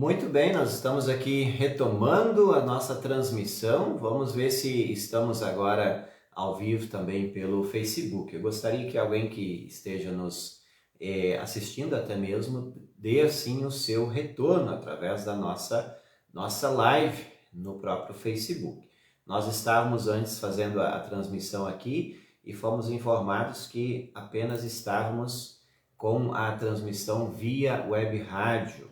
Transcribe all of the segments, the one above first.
Muito bem, nós estamos aqui retomando a nossa transmissão. Vamos ver se estamos agora ao vivo também pelo Facebook. Eu gostaria que alguém que esteja nos assistindo até mesmo dê assim o seu retorno através da nossa live no próprio Facebook. Nós estávamos antes fazendo a transmissão aqui e fomos informados que apenas estávamos com a transmissão via web rádio.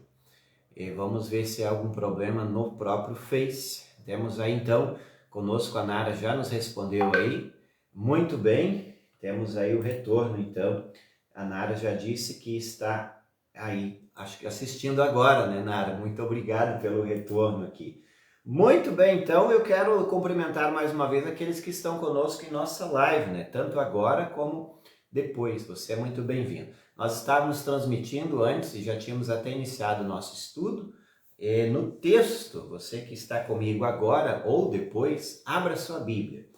E vamos ver se há algum problema no próprio Face. Temos aí então, conosco a Nara já nos respondeu aí. Muito bem, temos aí o retorno então. A Nara já disse que está aí, acho que assistindo agora, né, Nara? Muito obrigado pelo retorno aqui. Muito bem, então eu quero cumprimentar mais uma vez aqueles que estão conosco em nossa live, né? Tanto agora como depois. Você é muito bem-vindo. Nós estávamos transmitindo antes e já tínhamos até iniciado o nosso estudo. No texto, você que está comigo agora ou depois, abra sua Bíblia.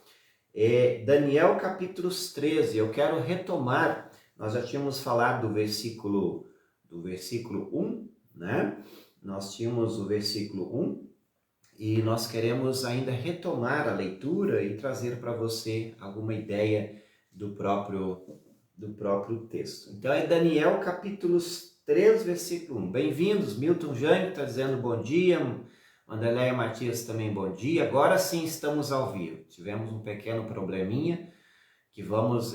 Daniel capítulo 13, eu quero retomar, nós já tínhamos falado do versículo 1, né? Nós tínhamos o versículo 1 e nós queremos ainda retomar a leitura e trazer para você alguma ideia do próprio texto. Então é Daniel capítulo 3, versículo 1. Bem-vindos, Milton Jânio está dizendo bom dia, Mandeleia Matias também bom dia. Agora sim estamos ao vivo. Tivemos um pequeno probleminha que vamos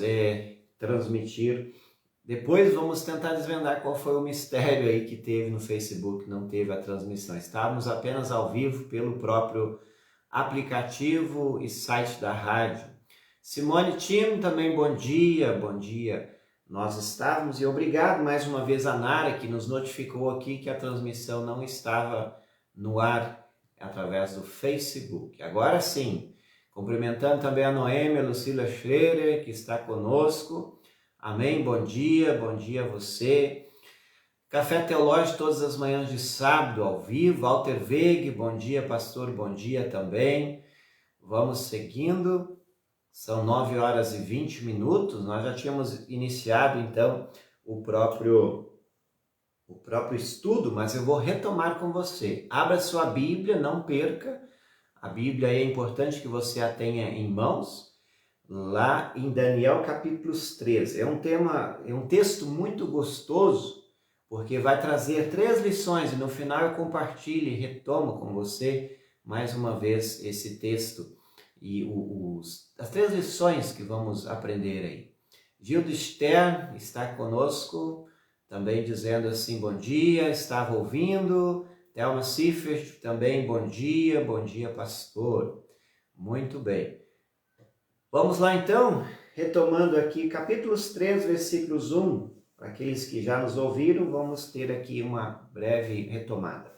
transmitir. Depois vamos tentar desvendar qual foi o mistério aí que teve no Facebook, não teve a transmissão. Estávamos apenas ao vivo pelo próprio aplicativo e site da rádio. Simone Tim, também bom dia. Nós estávamos, e obrigado mais uma vez a Nara, que nos notificou aqui que a transmissão não estava no ar através do Facebook. Agora sim, cumprimentando também a Noêmia, a Lucila Schreier, que está conosco. Amém, bom dia a você. Café Teológico todas as manhãs de sábado, ao vivo. Walter Veig, bom dia, pastor, bom dia também. Vamos seguindo. São 9 horas e 20 minutos, nós já tínhamos iniciado então o próprio estudo, mas eu vou retomar com você. Abra sua Bíblia, não perca, a Bíblia é importante que você a tenha em mãos, lá em Daniel capítulo 13. É um texto muito gostoso, porque vai trazer 3 lições e no final eu compartilho e retomo com você mais uma vez esse texto. E as 3 lições que vamos aprender aí. Gildo Stern está conosco, também dizendo assim, bom dia, estava ouvindo. Thelma Siffert também, bom dia, pastor. Muito bem. Vamos lá então, retomando aqui, capítulos 3, versículos 1. Para aqueles que já nos ouviram, vamos ter aqui uma breve retomada.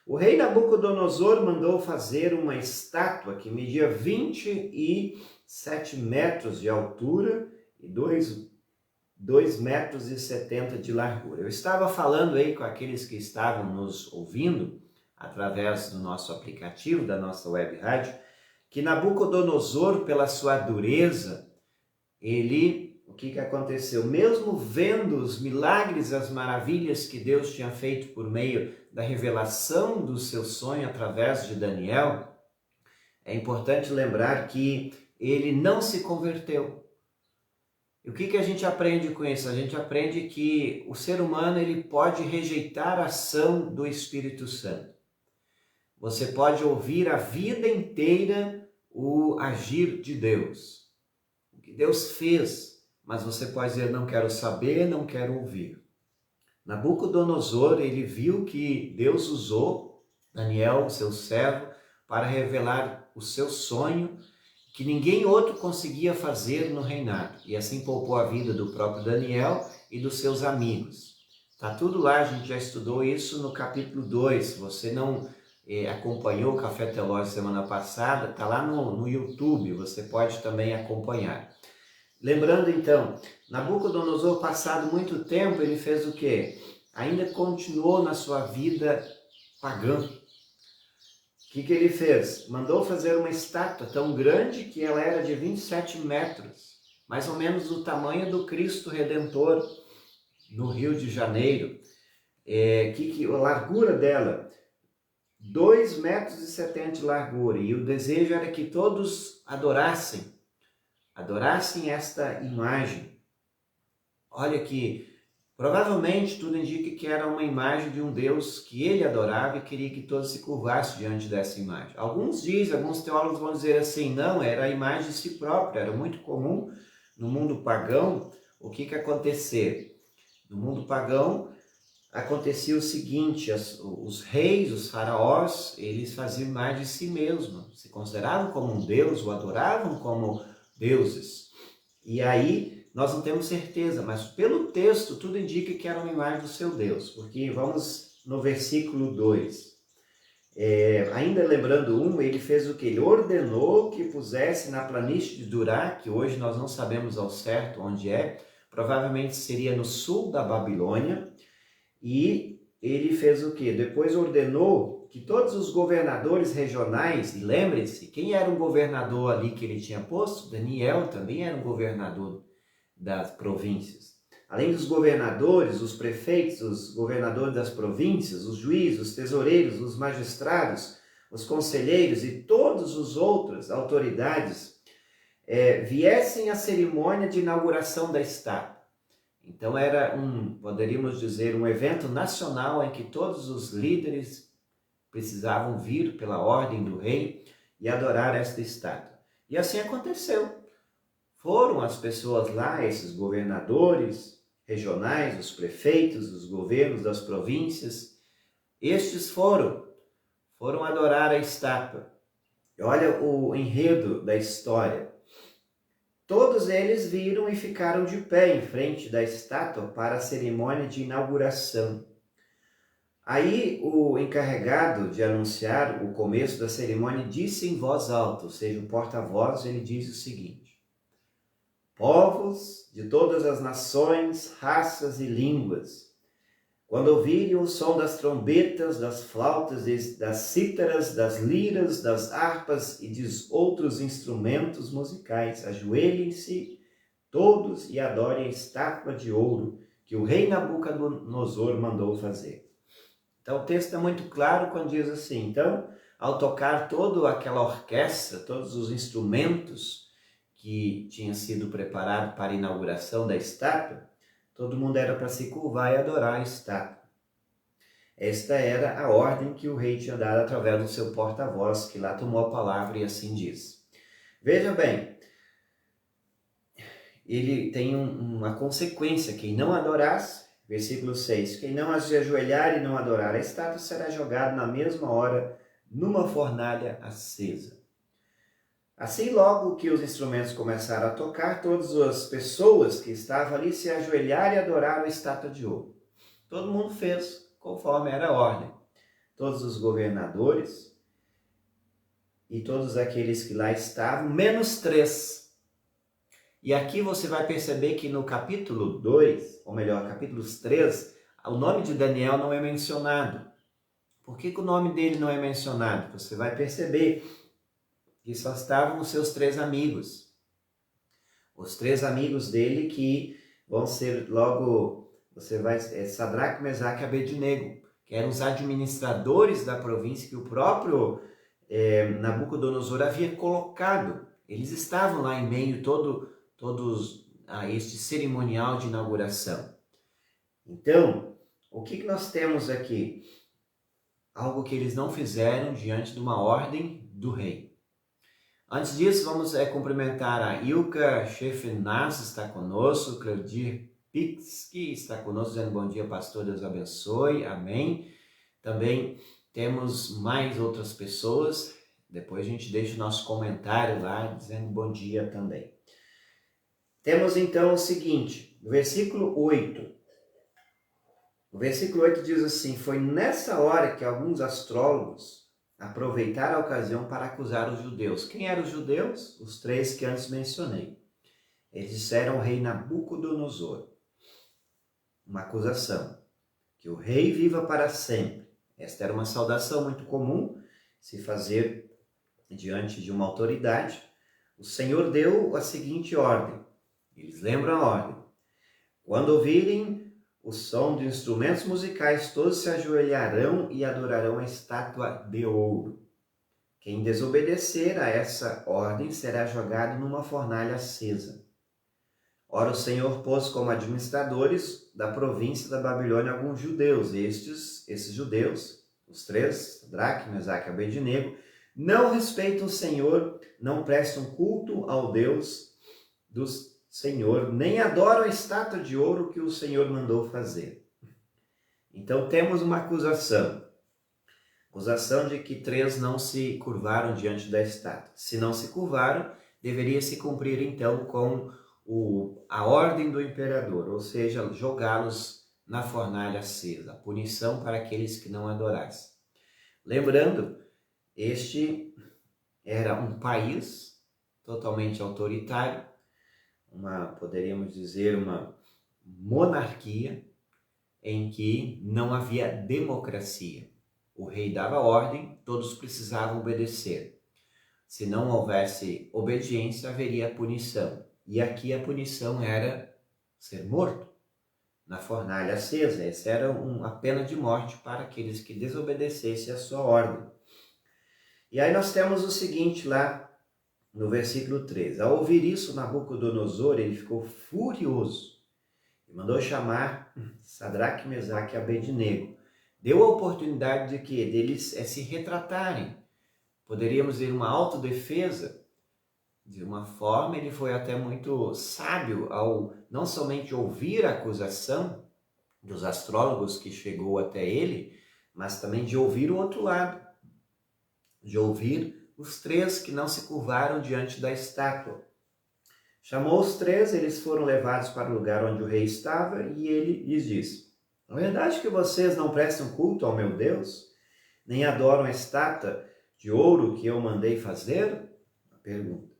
O rei Nabucodonosor mandou fazer uma estátua que media 27 metros de altura e 2,70 metros de largura. Eu estava falando aí com aqueles que estavam nos ouvindo através do nosso aplicativo, da nossa web rádio, que Nabucodonosor, pela sua dureza, o que aconteceu? Mesmo vendo os milagres, as maravilhas que Deus tinha feito por meio da revelação do seu sonho através de Daniel, é importante lembrar que ele não se converteu. E o que a gente aprende com isso? A gente aprende que o ser humano ele pode rejeitar a ação do Espírito Santo. Você pode ouvir a vida inteira o agir de Deus, o que Deus fez, mas você pode dizer, não quero saber, não quero ouvir. Nabucodonosor, ele viu que Deus usou Daniel, seu servo, para revelar o seu sonho, que ninguém outro conseguia fazer no reinado. E assim poupou a vida do próprio Daniel e dos seus amigos. Está tudo lá, a gente já estudou isso no capítulo 2. Se você não acompanhou o Café Teológico semana passada, está lá no YouTube, você pode também acompanhar. Lembrando então, Nabucodonosor, passado muito tempo, ele fez o quê? Ainda continuou na sua vida pagã. O que ele fez? Mandou fazer uma estátua tão grande que ela era de 27 metros, mais ou menos do tamanho do Cristo Redentor, no Rio de Janeiro. A largura dela, 2,70 metros de largura, e o desejo era que todos adorassem esta imagem. Olha que provavelmente tudo indica que era uma imagem de um Deus que ele adorava e queria que todos se curvassem diante dessa imagem. Alguns teólogos vão dizer assim, não, era a imagem de si própria, era muito comum no mundo pagão. O que acontecia? No mundo pagão acontecia o seguinte, os reis, os faraós, eles faziam imagem de si mesmos, se consideravam como um deus, o adoravam como deuses. E aí nós não temos certeza, mas pelo texto tudo indica que era uma imagem do seu Deus, porque vamos no versículo 2. Ainda lembrando ele fez o que? Ele ordenou que pusesse na planície de Durá, que hoje nós não sabemos ao certo onde provavelmente seria no sul da Babilônia, e ele fez o que? Depois ordenou que todos os governadores regionais, e lembre-se, quem era o governador ali que ele tinha posto? Daniel também era um governador das províncias. Além dos governadores, os prefeitos, os governadores das províncias, os juízes, os tesoureiros, os magistrados, os conselheiros e todas as outras autoridades viessem à cerimônia de inauguração da estátua. Então era poderíamos dizer, um evento nacional em que todos os líderes precisavam vir pela ordem do rei e adorar esta estátua. E assim aconteceu. Foram as pessoas lá, esses governadores regionais, os prefeitos, os governos das províncias, estes foram adorar a estátua. Olha o enredo da história. Todos eles viram e ficaram de pé em frente da estátua para a cerimônia de inauguração. Aí o encarregado de anunciar o começo da cerimônia disse em voz alta, ou seja, o porta-voz, ele diz o seguinte: povos de todas as nações, raças e línguas, quando ouvirem o som das trombetas, das flautas, das cítaras, das liras, das harpas e de outros instrumentos musicais, ajoelhem-se todos e adorem a estátua de ouro que o rei Nabucodonosor mandou fazer. Então o texto é muito claro quando diz assim, então, ao tocar toda aquela orquestra, todos os instrumentos que tinham sido preparados para a inauguração da estátua, todo mundo era para se curvar e adorar a estátua. Esta era a ordem que o rei tinha dado através do seu porta-voz, que lá tomou a palavra e assim diz. Veja bem, ele tem uma consequência. Quem não adorasse, versículo 6, quem não se ajoelhar e não adorar a estátua será jogado na mesma hora numa fornalha acesa. Assim, logo que os instrumentos começaram a tocar, todas as pessoas que estavam ali se ajoelharam e adoraram a estátua de ouro. Todo mundo fez conforme era a ordem. Todos os governadores e todos aqueles que lá estavam, menos 3. E aqui você vai perceber que no capítulo 2, ou melhor, capítulos 3, o nome de Daniel não é mencionado. Por que o nome dele não é mencionado? Você vai perceber que só estavam os seus 3 amigos. Os 3 amigos dele que vão ser logo, Sadraque, Mesaque e Abednego, que eram os administradores da província que o próprio Nabucodonosor havia colocado. Eles estavam lá em meio todos a este cerimonial de inauguração. Então, o que nós temos aqui? Algo que eles não fizeram diante de uma ordem do rei. Antes disso, vamos cumprimentar a Ilka Shefenaz, está conosco, Claudir Pixki está conosco, dizendo bom dia, pastor, Deus abençoe, amém. Também temos mais outras pessoas, depois a gente deixa o nosso comentário lá, dizendo bom dia também. Temos então o seguinte, no versículo 8. O versículo 8 diz assim, foi nessa hora que alguns astrólogos aproveitaram a ocasião para acusar os judeus. Quem eram os judeus? Os 3 que antes mencionei. Eles disseram ao rei Nabucodonosor uma acusação, que o rei viva para sempre. Esta era uma saudação muito comum se fazer diante de uma autoridade. O Senhor deu a seguinte ordem, eles lembram a ordem: quando ouvirem o som de instrumentos musicais, todos se ajoelharão e adorarão a estátua de ouro. Quem desobedecer a essa ordem será jogado numa fornalha acesa. Ora, o Senhor pôs como administradores da província da Babilônia alguns judeus. Esses judeus, os três, Sadraque, Mesaque e Abednego, não respeitam o Senhor, não prestam culto ao Deus do Senhor, nem adoram a estátua de ouro que o Senhor mandou fazer. Então temos uma acusação de que três não se curvaram diante da estátua. Se não se curvaram, deveria se cumprir então com a ordem do imperador, ou seja, jogá-los na fornalha acesa, a punição para aqueles que não adorassem. Lembrando, este era um país totalmente autoritário, poderíamos dizer, uma monarquia em que não havia democracia. O rei dava ordem, todos precisavam obedecer. Se não houvesse obediência, haveria punição. E aqui a punição era ser morto na fornalha acesa. Essa era a pena de morte para aqueles que desobedecessem a sua ordem. E aí nós temos o seguinte lá no versículo 3. Ao ouvir isso, Nabucodonosor, ele ficou furioso e mandou chamar Sadraque, Mesaque e Abednego. Deu a oportunidade deles se retratarem. Poderíamos dizer uma autodefesa. De uma forma, ele foi até muito sábio ao não somente ouvir a acusação dos astrólogos que chegou até ele, mas também de ouvir o outro lado, de ouvir os três que não se curvaram diante da estátua. Chamou os três, eles foram levados para o lugar onde o rei estava e ele lhes disse: "Não é verdade que vocês não prestam culto ao meu Deus, nem adoram a estátua de ouro que eu mandei fazer?" A pergunta.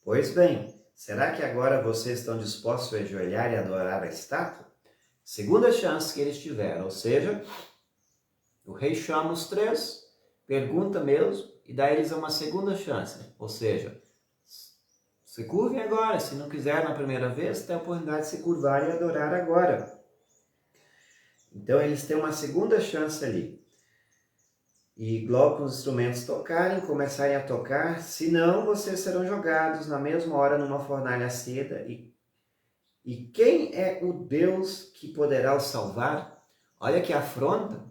Pois bem, será que agora vocês estão dispostos a ajoelhar e adorar a estátua? Segunda chance que eles tiveram, ou seja, o rei chama os três, pergunta mesmo e dá a eles uma segunda chance. Ou seja, se curvem agora, se não quiser na primeira vez, tem a oportunidade de se curvar e adorar agora. Então eles têm uma segunda chance ali. E logo que os instrumentos tocarem, começarem a tocar, senão vocês serão jogados na mesma hora numa fornalha acesa. E quem é o Deus que poderá os salvar? Olha que afronta,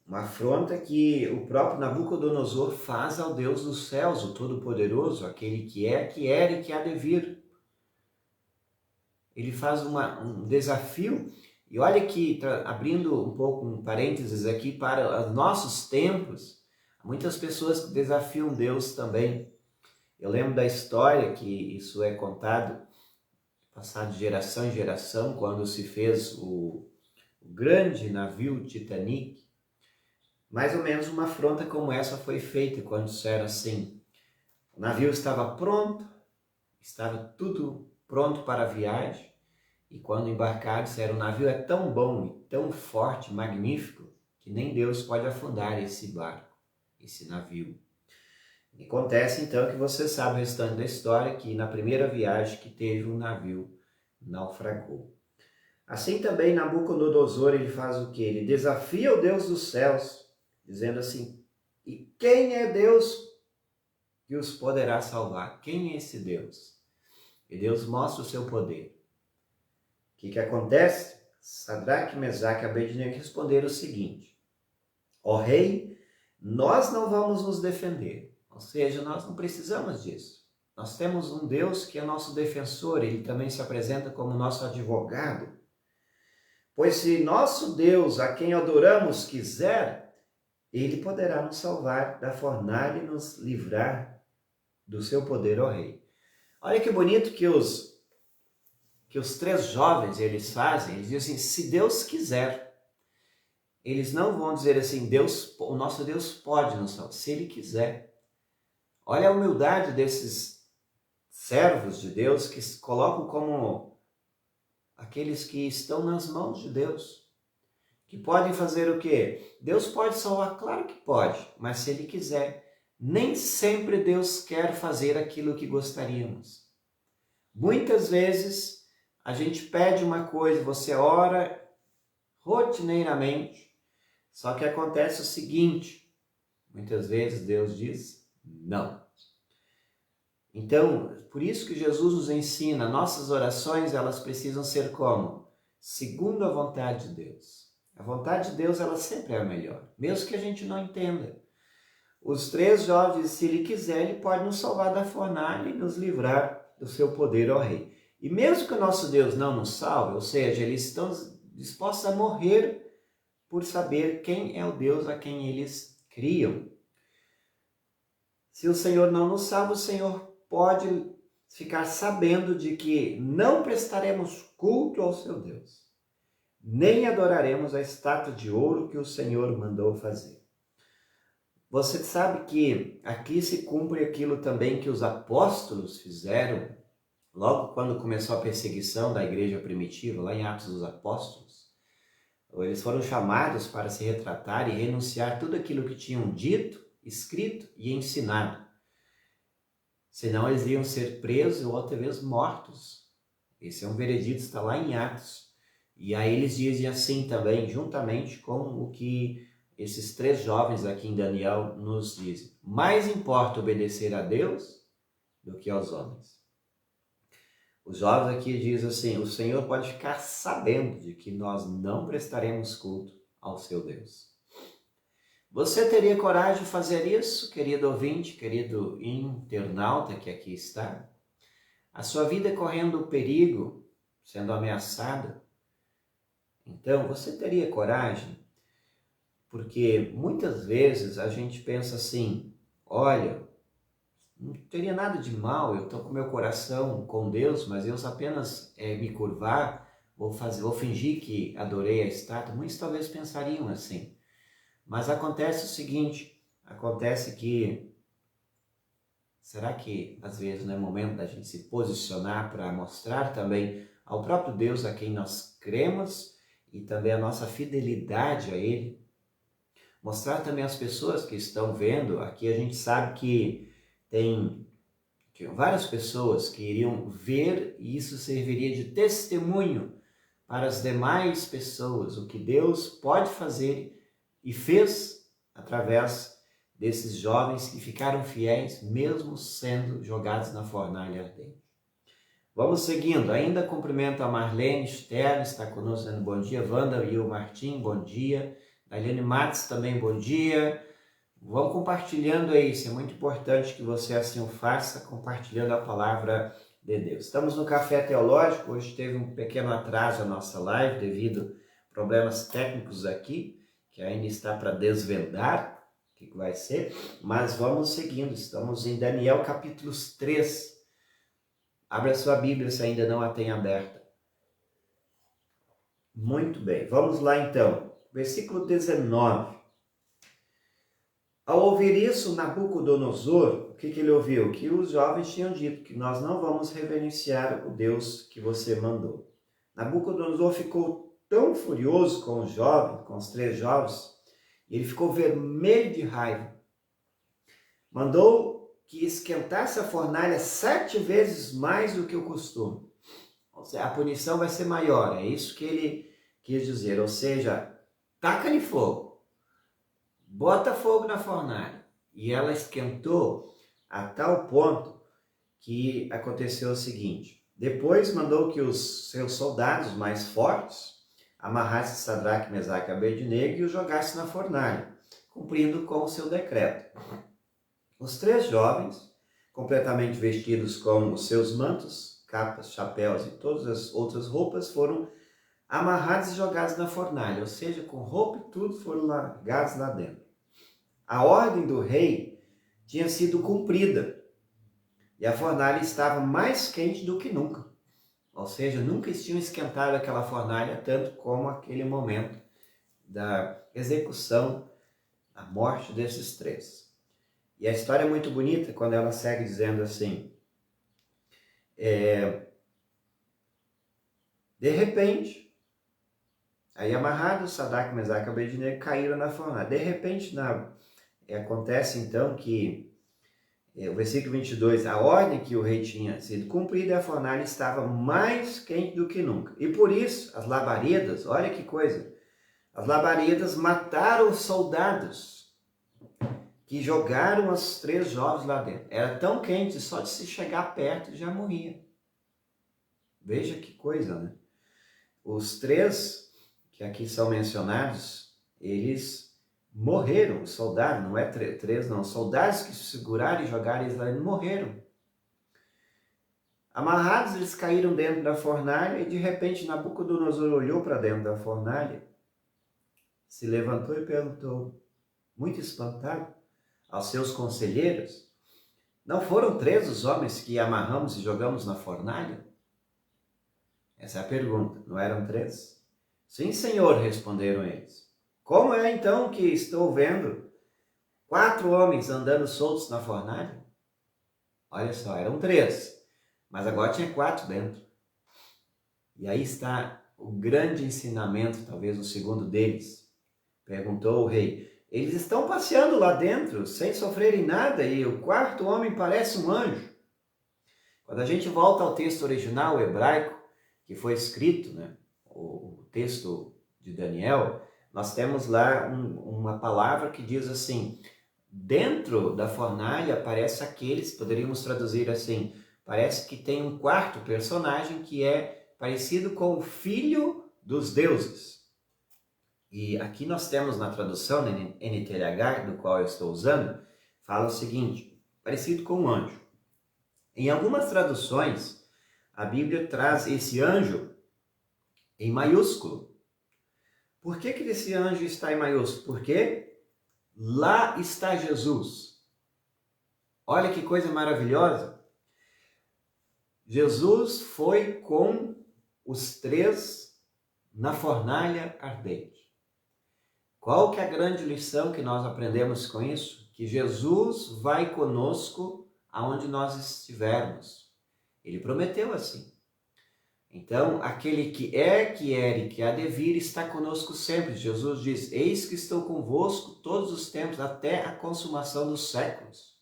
uma afronta que o próprio Nabucodonosor faz ao Deus dos céus, o Todo-Poderoso, aquele que é, que era e que há de vir. Ele faz um desafio. E olha que, abrindo um pouco um parênteses aqui para os nossos tempos, muitas pessoas desafiam Deus também. Eu lembro da história que isso é contado, passado de geração em geração, quando se fez o grande navio Titanic. Mais ou menos uma afronta como essa foi feita, quando disseram assim: o navio estava pronto, estava tudo pronto para a viagem, e quando embarcaram, disseram: o navio é tão bom, e tão forte, magnífico, que nem Deus pode afundar esse barco, esse navio. E acontece então que você sabe o restante da história, que na primeira viagem que teve um navio naufragou. Assim também Nabucodonosor, ele faz o quê? Ele desafia o Deus dos céus, dizendo assim: e quem é Deus que os poderá salvar? Quem é esse Deus? E Deus mostra o seu poder. O que acontece? Sadraque, Mesaque e Abednego responderam o seguinte: ó rei, nós não vamos nos defender. Ou seja, nós não precisamos disso. Nós temos um Deus que é nosso defensor, ele também se apresenta como nosso advogado. Pois se nosso Deus, a quem adoramos, quiser, ele poderá nos salvar da fornalha e nos livrar do seu poder, ó rei. Olha que bonito que os três jovens eles fazem, eles dizem assim: se Deus quiser. Eles não vão dizer assim: o nosso Deus pode nos salvar, se ele quiser. Olha a humildade desses servos de Deus que se colocam como aqueles que estão nas mãos de Deus, que podem fazer o quê? Deus pode salvar? Claro que pode, mas se ele quiser. Nem sempre Deus quer fazer aquilo que gostaríamos. Muitas vezes a gente pede uma coisa, você ora rotineiramente, só que acontece o seguinte, muitas vezes Deus diz não. Então, por isso que Jesus nos ensina, nossas orações, elas precisam ser como? Segundo a vontade de Deus. A vontade de Deus, ela sempre é a melhor, mesmo que a gente não entenda. Os 3 jovens, se ele quiser, ele pode nos salvar da fornalha e nos livrar do seu poder, ó Rei. E mesmo que o nosso Deus não nos salve, ou seja, eles estão dispostos a morrer por saber quem é o Deus a quem eles criam. Se o Senhor não nos salva, o Senhor pode ficar sabendo de que não prestaremos culto ao seu Deus, nem adoraremos a estátua de ouro que o Senhor mandou fazer. Você sabe que aqui se cumpre aquilo também que os apóstolos fizeram logo quando começou a perseguição da igreja primitiva, lá em Atos dos Apóstolos. Eles foram chamados para se retratar e renunciar tudo aquilo que tinham dito, escrito e ensinado. Senão eles iam ser presos ou até mesmo mortos. Esse é um veredito, está lá em Atos. E aí eles dizem assim também, juntamente com o que esses 3 jovens aqui em Daniel nos dizem. Mais importa obedecer a Deus do que aos homens. Os jovens aqui dizem assim, o Senhor pode ficar sabendo de que nós não prestaremos culto ao seu Deus. Você teria coragem de fazer isso, querido ouvinte, querido internauta que aqui está? A sua vida correndo perigo, sendo ameaçada? Então, você teria coragem? Porque muitas vezes a gente pensa assim, olha, não teria nada de mal, eu estou com meu coração com Deus, mas eu apenas me curvar, vou fingir que adorei a estátua. Muitos talvez pensariam assim. Mas acontece o seguinte, acontece que, será que às vezes não é momento da gente se posicionar para mostrar também ao próprio Deus a quem nós cremos e também a nossa fidelidade a Ele? Mostrar também às pessoas que estão vendo, aqui a gente sabe que tinham várias pessoas que iriam ver e isso serviria de testemunho para as demais pessoas, o que Deus pode fazer e fez através desses jovens que ficaram fiéis, mesmo sendo jogados na fornalha ardente. Vamos seguindo. Ainda cumprimento a Marlene Stern, está conosco dando bom dia. Wanda e o Martim, bom dia. Daiane Matos também, bom dia. Vão compartilhando aí, isso é muito importante que você assim o faça, compartilhando a palavra de Deus. Estamos no Café Teológico, hoje teve um pequeno atraso a nossa live devido a problemas técnicos aqui, que ainda está para desvendar o que vai ser, mas vamos seguindo, estamos em Daniel capítulo 3. Abra sua Bíblia se ainda não a tem aberta. Muito bem, vamos lá então, versículo 19. Ao ouvir isso, Nabucodonosor, o que ele ouviu? Que os jovens tinham dito que nós não vamos reverenciar o Deus que você mandou. Nabucodonosor ficou tão furioso com os jovens, com os 3 jovens, e ele ficou vermelho de raiva. Mandou que esquentasse a fornalha 7 vezes mais do que o costume. Ou seja, a punição vai ser maior, é isso que ele quis dizer. Ou seja, taca-lhe fogo, bota fogo na fornalha. E ela esquentou a tal ponto que aconteceu o seguinte. Depois mandou que os seus soldados mais fortes amarrasse Sadraque, Mesaque e Abednego e o jogasse na fornalha, cumprindo com o seu decreto. Os 3 jovens, completamente vestidos com os seus mantos, capas, chapéus e todas as outras roupas, foram amarrados e jogados na fornalha, ou seja, com roupa e tudo foram largados lá dentro. A ordem do rei tinha sido cumprida e a fornalha estava mais quente do que nunca. Ou seja, nunca tinham esquentado aquela fornalha tanto como aquele momento da execução, a morte desses 3. E a história é muito bonita quando ela segue dizendo assim, de repente, aí amarrados, Sadraque, Mesaque e Abednego caíram na fornalha. De repente, acontece então que O versículo 22, a ordem que o rei tinha sido cumprida e a fornalha estava mais quente do que nunca. E por isso, as labaredas, olha que coisa, as labaredas mataram os soldados que jogaram os 3 jovens lá dentro. Era tão quente, só de se chegar perto já morria. Veja que coisa, né? Os 3 que aqui são mencionados, eles morreram, os soldados, não é 3 não, soldados que se seguraram e jogaram eles lá, eles morreram. Amarrados, eles caíram dentro da fornalha e de repente Nabucodonosor olhou para dentro da fornalha, se levantou e perguntou, muito espantado, aos seus conselheiros, não foram 3 os homens que amarramos e jogamos na fornalha? Essa é a pergunta, não eram 3? Sim, senhor, responderam eles. Como é então que estou vendo 4 homens andando soltos na fornalha? Olha só, eram 3, mas agora tinha 4 dentro. E aí está o grande ensinamento, talvez o segundo deles. Perguntou o rei, eles estão passeando lá dentro sem sofrerem nada e o 4º homem parece um anjo. Quando a gente volta ao texto original, o hebraico, que foi escrito, né, o texto de Daniel, nós temos lá uma palavra que diz assim, dentro da fornalha aparece aqueles, poderíamos traduzir assim, parece que tem um 4º personagem que é parecido com o filho dos deuses. E aqui nós temos na tradução NTLH, do qual eu estou usando, fala o seguinte, parecido com um anjo. Em algumas traduções, a Bíblia traz esse anjo em maiúsculo. Por que esse anjo está em maiúsculo? Porque lá está Jesus. Olha que coisa maravilhosa. Jesus foi com os 3 na fornalha ardente. Qual que é a grande lição que nós aprendemos com isso? Que Jesus vai conosco aonde nós estivermos. Ele prometeu assim. Então, aquele que era e que há de vir está conosco sempre. Jesus diz, eis que estou convosco todos os tempos, até a consumação dos séculos.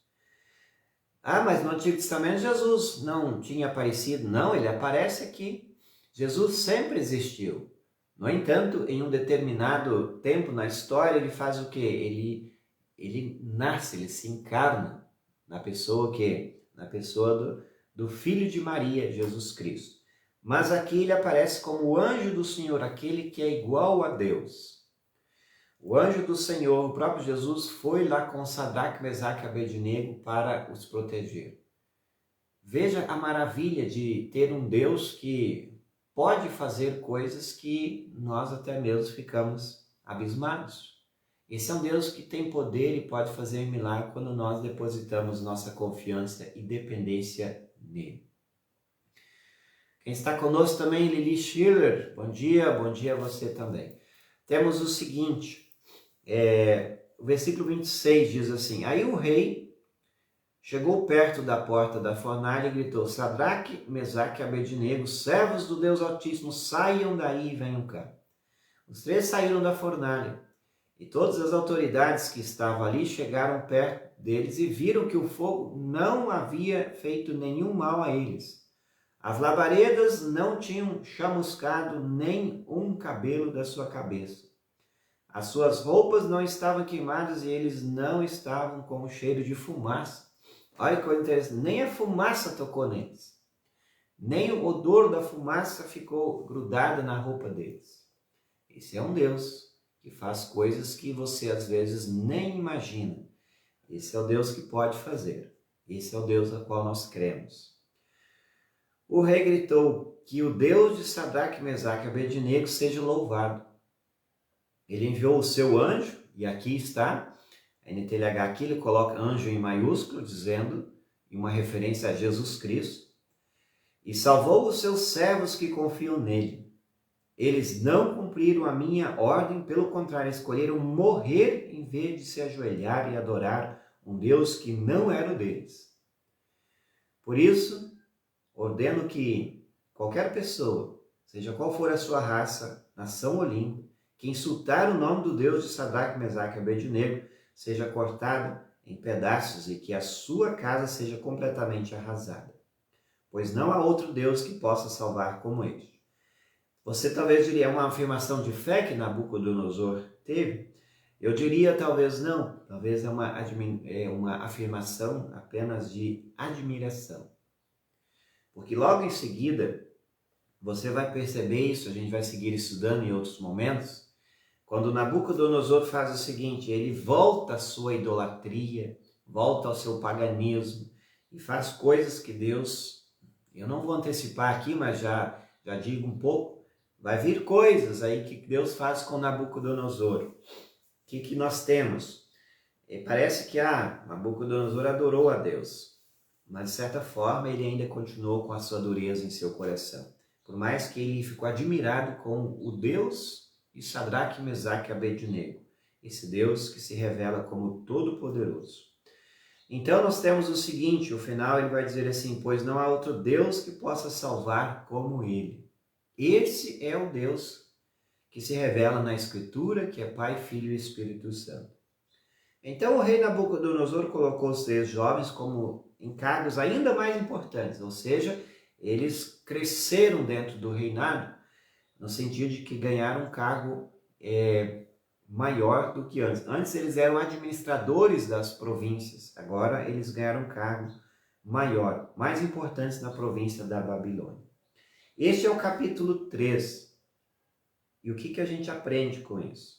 Ah, mas no Antigo Testamento Jesus não tinha aparecido. Não, ele aparece aqui. Jesus sempre existiu. No entanto, em um determinado tempo na história, ele faz o quê? Ele nasce, ele se encarna na pessoa do Filho de Maria, Jesus Cristo. Mas aqui ele aparece como o anjo do Senhor, aquele que é igual a Deus. O anjo do Senhor, o próprio Jesus, foi lá com Sadraque, Mesaque e Abednego para os proteger. Veja a maravilha de ter um Deus que pode fazer coisas que nós até mesmo ficamos abismados. Esse é um Deus que tem poder e pode fazer milagre quando nós depositamos nossa confiança e dependência nele. Quem está conosco também, Lili Schiller, bom dia a você também. Temos o seguinte, o versículo 26 diz assim, aí o rei chegou perto da porta da fornalha e gritou, Sadraque, Mesaque e Abednego, servos do Deus Altíssimo, saiam daí e venham cá. Os 3 saíram da fornalha e todas as autoridades que estavam ali chegaram perto deles e viram que o fogo não havia feito nenhum mal a eles. As labaredas não tinham chamuscado nem um cabelo da sua cabeça. As suas roupas não estavam queimadas e eles não estavam com o cheiro de fumaça. Olha que coisa interessante, nem a fumaça tocou neles. Nem o odor da fumaça ficou grudado na roupa deles. Esse é um Deus que faz coisas que você às vezes nem imagina. Esse é o Deus que pode fazer. Esse é o Deus a qual nós cremos. O rei gritou que o Deus de Sadraque, Mesaque e Abednego seja louvado. Ele enviou o seu anjo, e aqui está, a NTLH aqui ele coloca anjo em maiúsculo, dizendo, em uma referência a Jesus Cristo, e salvou os seus servos que confiam nele. Eles não cumpriram a minha ordem, pelo contrário, escolheram morrer em vez de se ajoelhar e adorar um Deus que não era o deles. Por isso, ordeno que qualquer pessoa, seja qual for a sua raça, nação ou língua, que insultar o nome do Deus de Sadraque, Mesaque e Abednego, seja cortado em pedaços e que a sua casa seja completamente arrasada. Pois não há outro Deus que possa salvar como este. Você talvez diria uma afirmação de fé que Nabucodonosor teve? Eu diria talvez não, talvez é uma afirmação apenas de admiração. Porque logo em seguida, você vai perceber isso, a gente vai seguir estudando em outros momentos, quando Nabucodonosor faz o seguinte, ele volta à sua idolatria, volta ao seu paganismo e faz coisas que Deus, eu não vou antecipar aqui, mas já digo um pouco, vai vir coisas aí que Deus faz com Nabucodonosor. O que nós temos? Parece que Nabucodonosor adorou a Deus, mas de certa forma ele ainda continuou com a sua dureza em seu coração. Por mais que ele ficou admirado com o Deus de Sadraque, Mesaque e Abednego, esse Deus que se revela como Todo-Poderoso. Então nós temos o seguinte, o final ele vai dizer assim, pois não há outro Deus que possa salvar como ele. Esse é o Deus que se revela na Escritura, que é Pai, Filho e Espírito Santo. Então o rei Nabucodonosor colocou os 3 jovens como encargos ainda mais importantes, ou seja, eles cresceram dentro do reinado, no sentido de que ganharam um cargo maior do que antes. Antes eles eram administradores das províncias, agora eles ganharam um cargo maior, mais importante na província da Babilônia. Este é o capítulo 3. E o que a gente aprende com isso?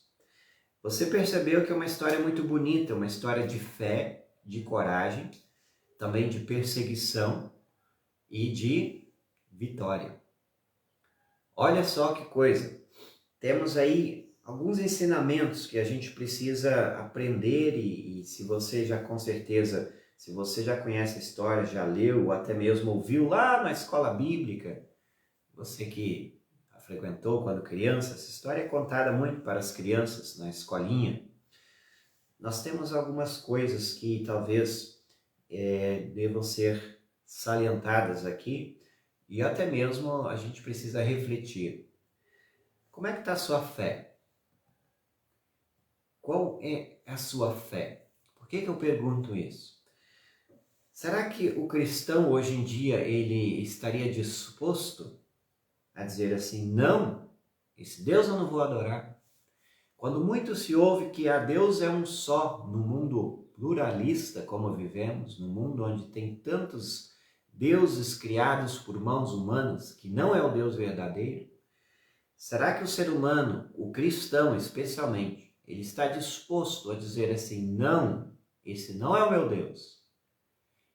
Você percebeu que é uma história muito bonita, uma história de fé, de coragem, também de perseguição e de vitória. Olha só que coisa, temos aí alguns ensinamentos que a gente precisa aprender e se você já com certeza, se você já conhece a história, já leu ou até mesmo ouviu lá na escola bíblica, você que a frequentou quando criança, essa história é contada muito para as crianças na escolinha. Nós temos algumas coisas que talvez devam ser salientadas aqui e até mesmo a gente precisa refletir. Como é que está a sua fé? Qual é a sua fé? Por que eu pergunto isso? Será que o cristão hoje em dia ele estaria disposto a dizer assim, não, esse Deus eu não vou adorar? Quando muito se ouve que a Deus é um só, no mundo pluralista como vivemos, no mundo onde tem tantos deuses criados por mãos humanas, que não é o Deus verdadeiro, será que o ser humano, o cristão especialmente, ele está disposto a dizer assim, não, esse não é o meu Deus?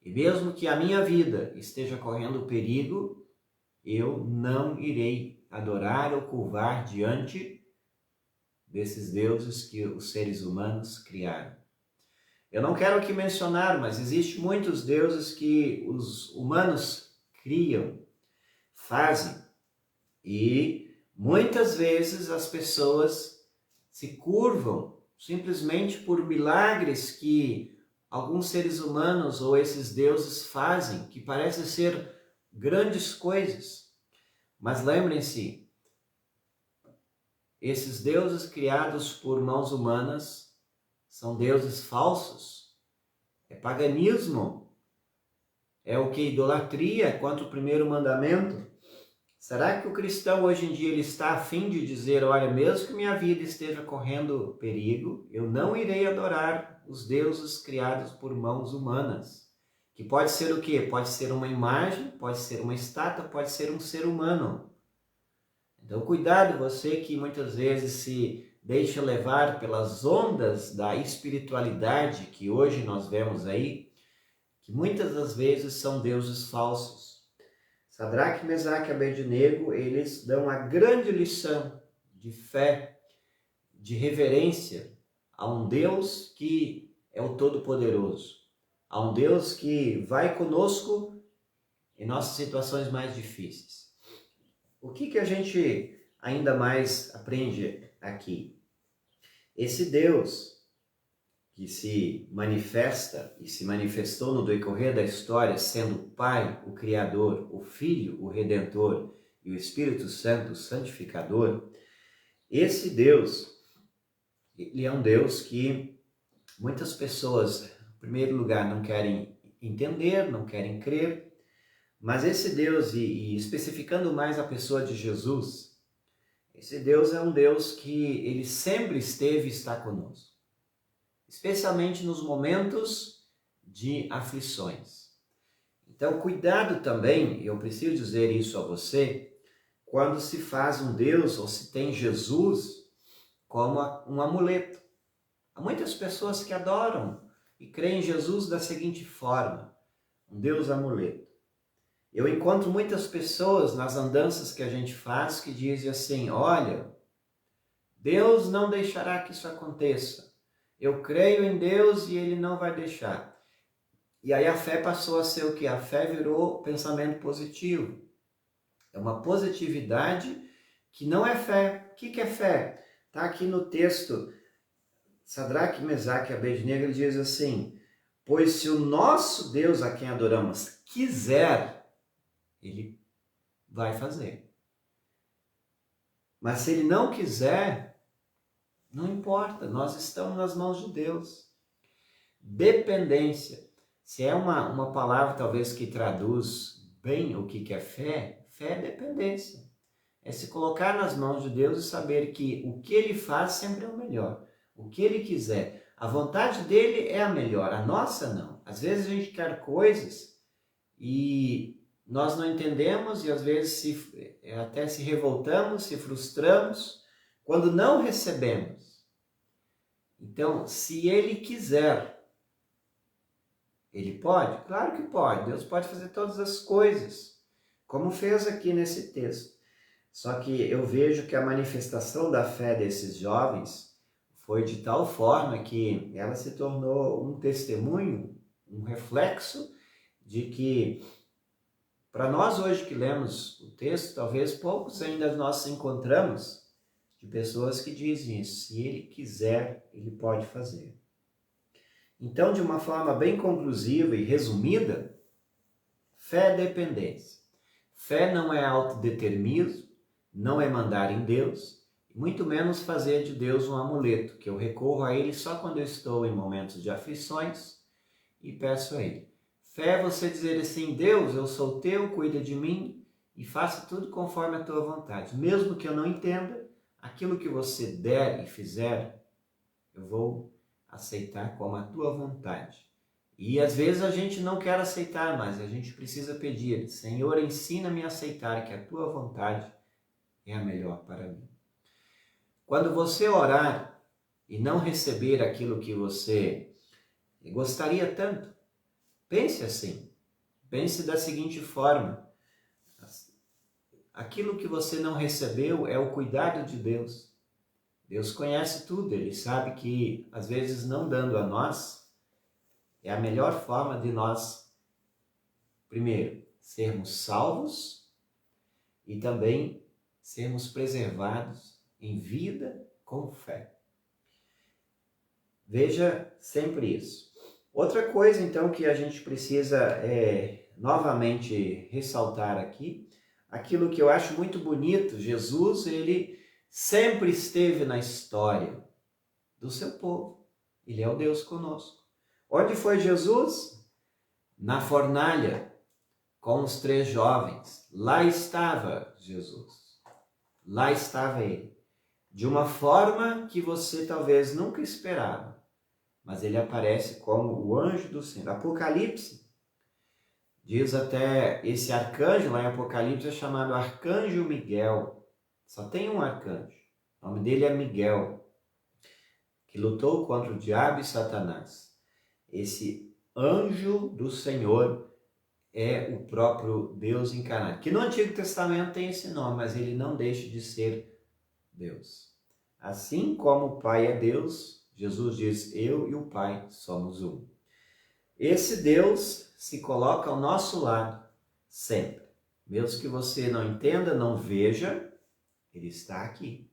E mesmo que a minha vida esteja correndo perigo, eu não irei adorar ou curvar diante desses deuses que os seres humanos criaram. Eu não quero aqui mencionar, mas existem muitos deuses que os humanos criam, fazem, e muitas vezes as pessoas se curvam simplesmente por milagres que alguns seres humanos ou esses deuses fazem, que parecem ser grandes coisas. Mas lembrem-se, esses deuses criados por mãos humanas são deuses falsos. É paganismo. É o que? Idolatria quanto o primeiro mandamento. Será que o cristão hoje em dia ele está a fim de dizer, olha, mesmo que minha vida esteja correndo perigo, eu não irei adorar os deuses criados por mãos humanas? Que pode ser o quê? Pode ser uma imagem, pode ser uma estátua, pode ser um ser humano. Então cuidado você que muitas vezes se deixa levar pelas ondas da espiritualidade que hoje nós vemos aí, que muitas das vezes são deuses falsos. Sadraque, Mesaque e Abednego, eles dão a grande lição de fé, de reverência a um Deus que é o Todo-Poderoso, a um Deus que vai conosco em nossas situações mais difíceis. O que a gente ainda mais aprende aqui? Esse Deus que se manifesta e se manifestou no decorrer da história, sendo o Pai, o Criador, o Filho, o Redentor e o Espírito Santo, o Santificador, esse Deus, ele é um Deus que muitas pessoas Em primeiro lugar, não querem entender, não querem crer, mas esse Deus, e especificando mais a pessoa de Jesus, esse Deus é um Deus que ele sempre esteve e está conosco, especialmente nos momentos de aflições. Então, cuidado também, eu preciso dizer isso a você, quando se faz um Deus ou se tem Jesus como um amuleto. Há muitas pessoas que adoram e creem em Jesus da seguinte forma: um Deus amuleto. Eu encontro muitas pessoas nas andanças que a gente faz que dizem assim: olha, Deus não deixará que isso aconteça. Eu creio em Deus e Ele não vai deixar. E aí a fé passou a ser o quê? A fé virou pensamento positivo. É uma positividade que não é fé. O que é fé? Está aqui no texto, Sadraque, Mesaque e Abednego, ele diz assim: pois se o nosso Deus a quem adoramos quiser, ele vai fazer. Mas se ele não quiser, não importa, nós estamos nas mãos de Deus. Dependência. Se é uma palavra talvez que traduz bem o que é fé, fé é dependência. É se colocar nas mãos de Deus e saber que o que Ele faz sempre é o melhor. O que Ele quiser. A vontade dele é a melhor, a nossa não. Às vezes a gente quer coisas e nós não entendemos e às vezes até se revoltamos, se frustramos quando não recebemos. Então, se Ele quiser, Ele pode? Claro que pode. Deus pode fazer todas as coisas, como fez aqui nesse texto. Só que eu vejo que a manifestação da fé desses jovens foi de tal forma que ela se tornou um testemunho, um reflexo de que, para nós hoje que lemos o texto, talvez poucos ainda nós encontramos de pessoas que dizem isso. Se Ele quiser, Ele pode fazer. Então, de uma forma bem conclusiva e resumida, fé é dependência. Fé não é autodeterminismo, não é mandar em Deus, muito menos fazer de Deus um amuleto, que eu recorro a Ele só quando eu estou em momentos de aflições e peço a Ele. Fé é você dizer assim: Deus, eu sou teu, cuida de mim e faça tudo conforme a tua vontade. Mesmo que eu não entenda, aquilo que você der e fizer, eu vou aceitar como a tua vontade. E às vezes a gente não quer aceitar, mas a gente precisa pedir: Senhor, ensina-me a aceitar que a tua vontade é a melhor para mim. Quando você orar e não receber aquilo que você gostaria tanto, pense assim. Pense da seguinte forma: aquilo que você não recebeu é o cuidado de Deus. Deus conhece tudo, Ele sabe que às vezes não dando a nós é a melhor forma de nós, primeiro, sermos salvos e também sermos preservados em vida com fé. Veja sempre isso. Outra coisa, então, que a gente precisa novamente ressaltar aqui, aquilo que eu acho muito bonito: Jesus, ele sempre esteve na história do seu povo. Ele é o Deus conosco. Onde foi Jesus? Na fornalha, com os 3 jovens. Lá estava Jesus. Lá estava Ele. De uma forma que você talvez nunca esperava. Mas Ele aparece como o anjo do Senhor. Apocalipse diz até esse arcanjo, lá em Apocalipse é chamado Arcanjo Miguel. Só tem um arcanjo. O nome dele é Miguel, que lutou contra o diabo e Satanás. Esse anjo do Senhor é o próprio Deus encarnado, que no Antigo Testamento tem esse nome, mas ele não deixa de ser Deus. Assim como o Pai é Deus, Jesus diz: eu e o Pai somos um. Esse Deus se coloca ao nosso lado sempre. Mesmo que você não entenda, não veja, Ele está aqui.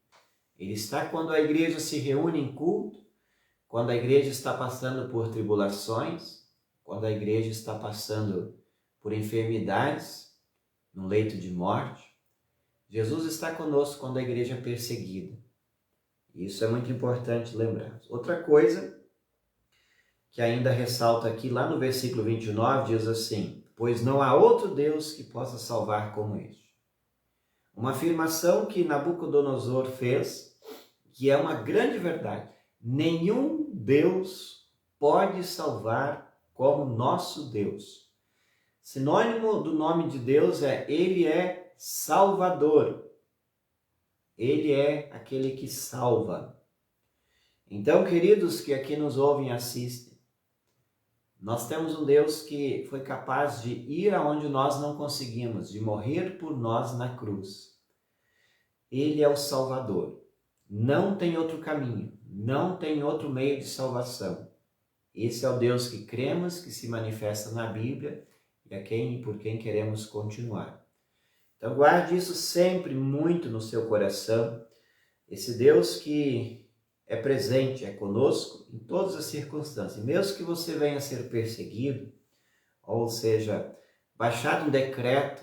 Ele está quando a igreja se reúne em culto, quando a igreja está passando por tribulações, quando a igreja está passando por enfermidades, no leito de morte. Jesus está conosco quando a igreja é perseguida. Isso é muito importante lembrar. Outra coisa que ainda ressalta aqui, lá no versículo 29, diz assim: pois não há outro Deus que possa salvar como este. Uma afirmação que Nabucodonosor fez, que é uma grande verdade. Nenhum Deus pode salvar como nosso Deus. Sinônimo do nome de Deus Ele é Salvador. Ele é aquele que salva. Então, queridos que aqui nos ouvem e assistem, nós temos um Deus que foi capaz de ir aonde nós não conseguimos, de morrer por nós na cruz. Ele é o Salvador. Não tem outro caminho, não tem outro meio de salvação. Esse é o Deus que cremos, que se manifesta na Bíblia e a quem e por quem queremos continuar. Então guarde isso sempre muito no seu coração. Esse Deus que é presente, é conosco em todas as circunstâncias. Mesmo que você venha a ser perseguido, ou seja, baixado um decreto,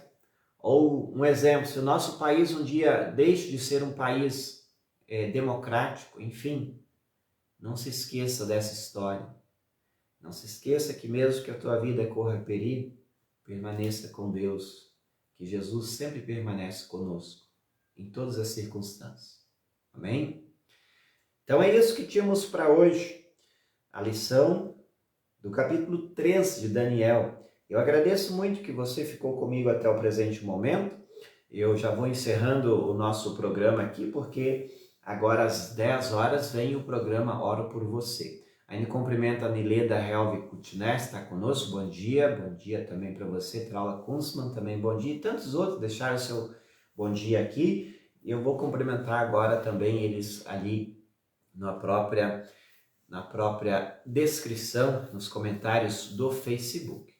ou um exemplo, se o nosso país um dia deixe de ser um país democrático, enfim, não se esqueça dessa história. Não se esqueça que mesmo que a tua vida corra perigo, permaneça com Deus, que Jesus sempre permanece conosco, em todas as circunstâncias. Amém? Então é isso que tínhamos para hoje, a lição do capítulo 3 de Daniel. Eu agradeço muito que você ficou comigo até o presente momento. Eu já vou encerrando o nosso programa aqui, porque agora às 10 horas vem o programa Oro por Você. Ainda cumprimento a Nileda Helve Kutner, está conosco, bom dia também para você, Traula Kunzmann, também bom dia, e tantos outros deixaram o seu bom dia aqui. Eu vou cumprimentar agora também eles ali na própria descrição, nos comentários do Facebook.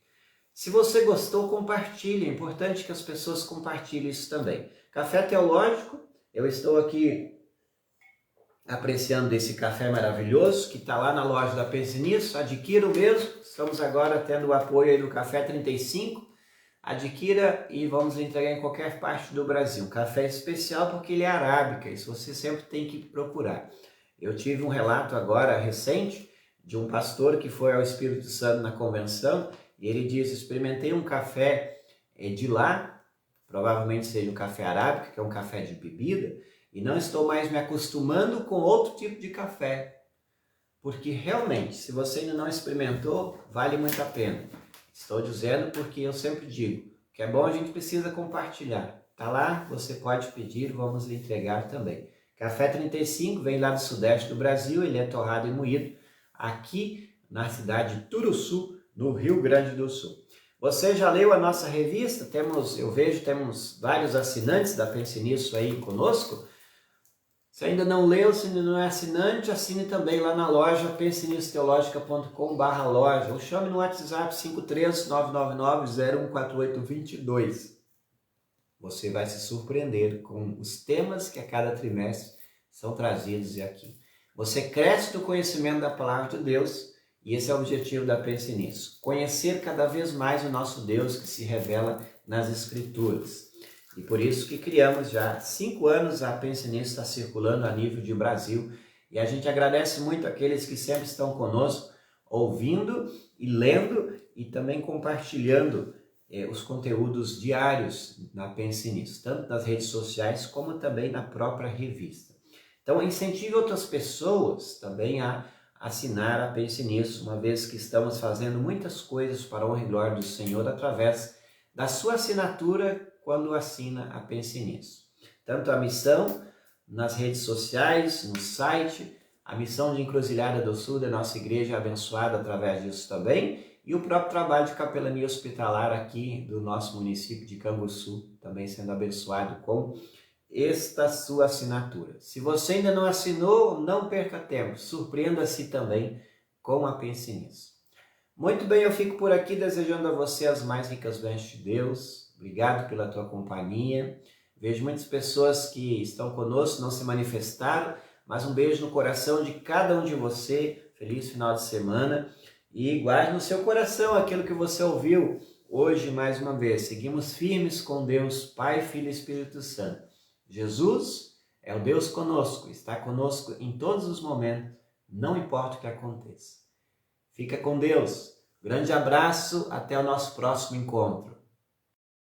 Se você gostou, compartilhe, é importante que as pessoas compartilhem isso também. Café Teológico, eu estou aqui apreciando desse café maravilhoso, que está lá na loja da Pense Nisso, adquira o mesmo, estamos agora tendo o apoio aí do Café 35, adquira e vamos entregar em qualquer parte do Brasil. Um café especial porque ele é arábica, isso você sempre tem que procurar. Eu tive um relato agora recente de um pastor que foi ao Espírito Santo na convenção e ele disse: experimentei um café de lá, provavelmente seja um café arábica, que é um café de bebida, e não estou mais me acostumando com outro tipo de café, porque realmente, se você ainda não experimentou, vale muito a pena. Estou dizendo porque eu sempre digo que é bom, a gente precisa compartilhar. Tá lá, você pode pedir, vamos lhe entregar também. Café 35 vem lá do sudeste do Brasil, ele é torrado e moído aqui na cidade de Turuçu, no Rio Grande do Sul. Você já leu a nossa revista? Temos vários assinantes da Pense Nisso aí conosco. Se ainda não leu, se ainda não é assinante, assine também lá na loja pensenissoteologica.com/loja ou chame no WhatsApp 53999014822. Você vai se surpreender com os temas que a cada trimestre são trazidos aqui. Você cresce no conhecimento da Palavra de Deus e esse é o objetivo da Pense Nisso. Conhecer cada vez mais o nosso Deus que se revela nas Escrituras. E por isso que criamos já 5 anos, a Pense Nisso está circulando a nível de Brasil. E a gente agradece muito aqueles que sempre estão conosco, ouvindo e lendo e também compartilhando os conteúdos diários na Pense Nisso, tanto nas redes sociais como também na própria revista. Então incentive outras pessoas também a assinar a Pense Nisso, uma vez que estamos fazendo muitas coisas para a honra e glória do Senhor através da sua assinatura quando assina a Pense Nisso. Tanto a missão nas redes sociais, no site, a missão de Encruzilhada do Sul da nossa igreja é abençoada através disso também, e o próprio trabalho de capelania hospitalar aqui do nosso município de Canguçu, também sendo abençoado com esta sua assinatura. Se você ainda não assinou, não perca tempo, surpreenda-se também com a Pense Nisso. Muito bem, eu fico por aqui desejando a você as mais ricas bênçãos de Deus. Obrigado pela tua companhia. Vejo muitas pessoas que estão conosco, não se manifestaram, mas um beijo no coração de cada um de você. Feliz final de semana. E guarde no seu coração aquilo que você ouviu hoje mais uma vez. Seguimos firmes com Deus, Pai, Filho e Espírito Santo. Jesus é o Deus conosco, está conosco em todos os momentos, não importa o que aconteça. Fica com Deus. Grande abraço, até o nosso próximo encontro.